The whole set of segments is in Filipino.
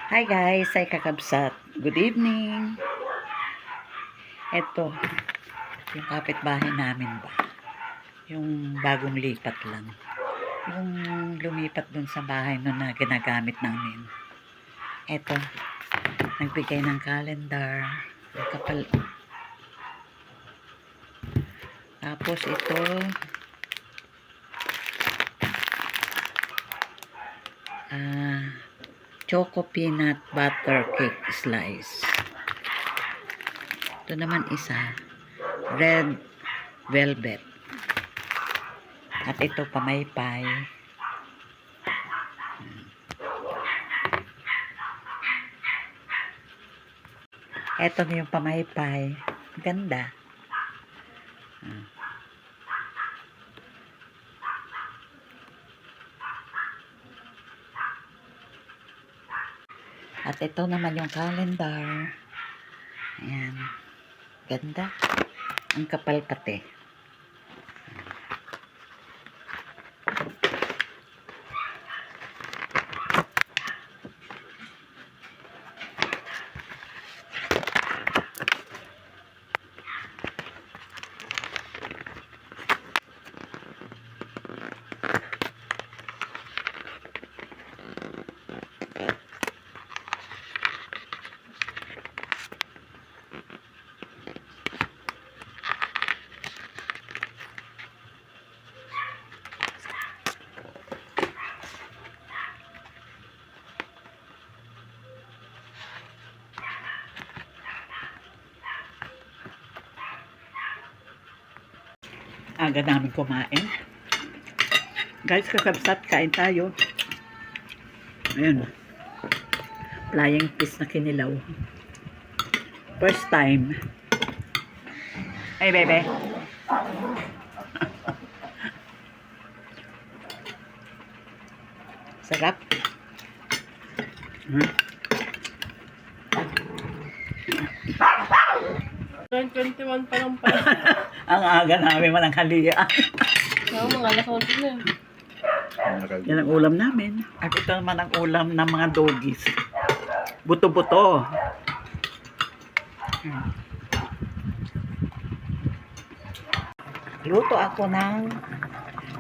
Hi guys, ay kakabsat. Good evening. Ito, yung kapitbahay namin ba? Yung bagong lipat lang. Yung lumipat dun sa bahay nun na ginagamit namin. Ito, nagbigay ng calendar. Kapal. Tapos ito, choco peanut butter cake slice. Ito naman isa, red velvet. At ito pamaypay. Ito na yung pamaypay. Ganda. At ito naman yung calendar. Ayan. Ganda. Ang kapal pati. Aga namin kumain. Guys, kakabsat, kain tayo. Ayan. Flying fish na kinilaw. First time. Ay, bebe. Sarap. 21 pa lang pala. Ang aga namin mananghalian. Mga alas 11 na. Yan ang ulam namin. At ito naman ang ulam ng mga doggies. Buto-buto. Luto ako ng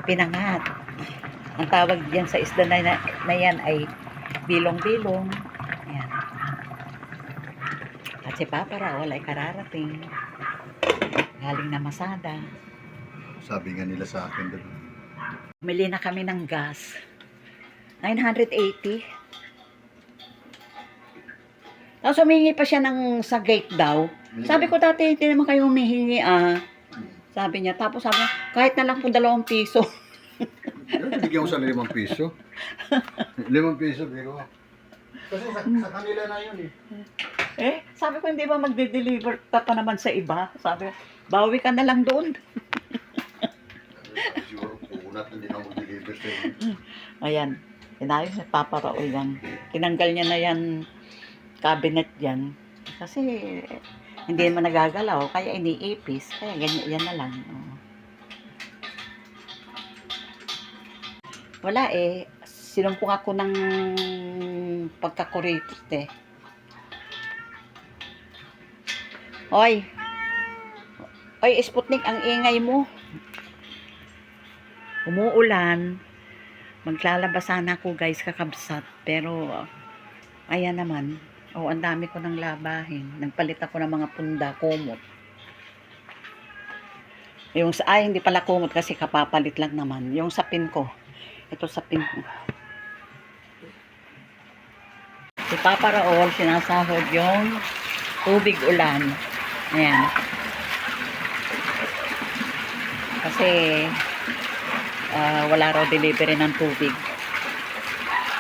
pinangat. Ang tawag diyan sa isda na yan ay bilong-bilong. Ayan. At si Papa Raul ay kararating. Galing na Masada. Sabi nga nila sa akin doon. Bumili na kami ng gas. 980. Tapos humingi pa siya ng sa gate daw. Sabi ko dati, hindi naman kayo humihingi Sabi niya. Tapos sabi niya, kahit na lang po 2 piso. Bigyan ko sa 5 piso. 5 piso, biro. Kasi sa kanila na yun Sabi ko, hindi ba magde-deliver ka pa naman sa iba? Sabi, bawi ka na lang doon. Siguro, pukunat hindi na mag-deliver sa inyo. Ayan, inayos ni Papa Raul yan. Tinanggal niya na yan, cabinet yan. Kasi, hindi naman nagagalaw, kaya iniipis. Kaya ganyan, yan na lang. Wala sinumpong ako ng pagkakurite. Hoy, Sputnik, ang ingay mo. Umuulan. Maglalabas sana ako guys, kakabsat. Pero, ayan naman. Ang dami ko ng labahin. Nagpalit ako ng mga punda, kumot. Hindi pala kumot kasi kapapalit lang naman. Yung sapin ko. Ito sapin ko. Si Papa Raul, sinasahod yung tubig ulan. Ayan. Kasi, wala raw delivery ng tubig.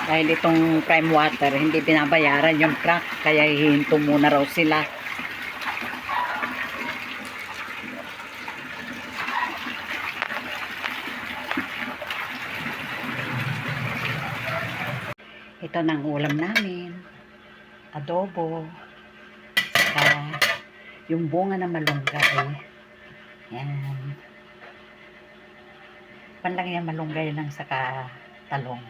Dahil itong prime water, hindi binabayaran yung crack. Kaya hihinto muna raw sila. Ito na ang ulam namin. Adobo. Saka yung bunga na malunggay. Yan. Panlang yan malunggay lang saka talong.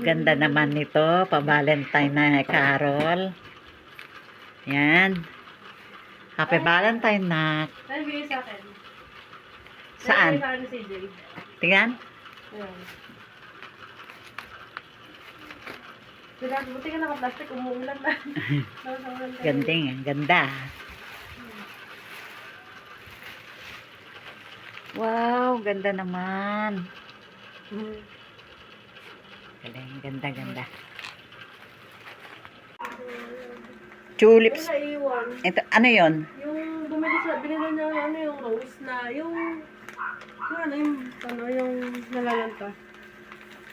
Ganda naman nito. Pa-Valentine na Carol. Yan. Happy Valentine, nak. Ano bigay sa akin? Saan? Ano bigay sa akin ni CJ? Tingnan. Ayan. Diba, buti ka naka-plastic, umuulan na. Ganding, ang ganda. Wow, ganda naman. Galing, ganda, ganda. Tulips. Yung naiwan, Ito, ano yon? yung bumili sa, binili niya ano yung rose na, yung nalalanta.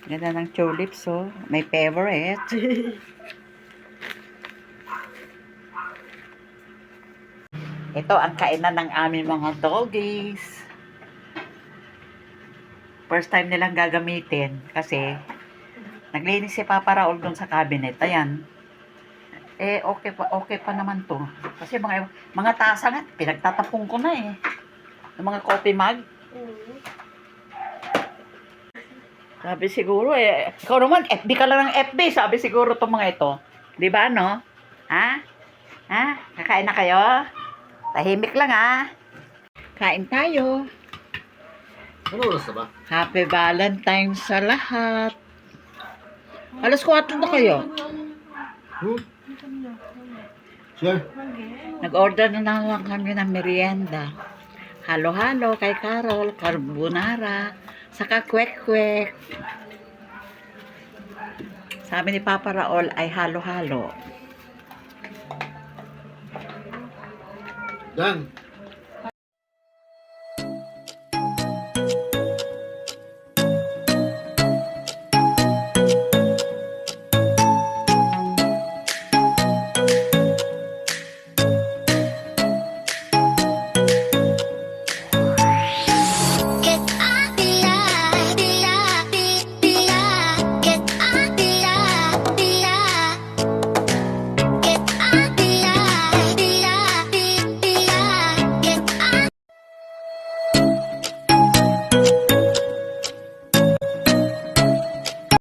Ganda ng tulips, oh. May favorite. Ito ang kainan ng aming mga doggies. First time nilang gagamitin kasi naglinis si Papa Raul doon sa cabinet. Ayan. Eh, okay pa naman to. Kasi mga tasa nga, pinagtatapong ko na eh. Yung mga coffee mug. Sabi siguro eh, ikaw naman, FB ka lang ng FB. Sabi siguro itong mga ito. Di ba, no? Ha? Ha? Kakain na kayo? Tahimik lang, ha? Kain tayo. Ano oras na ba? Happy Valentine's sa lahat. Alas 4 na kayo. Sir? Nag-order na lang kami ng merienda. Halo-halo kay Carol, carbonara, saka kwek-kwek. Sabi ni Papa Raul ay halo-halo. Dan,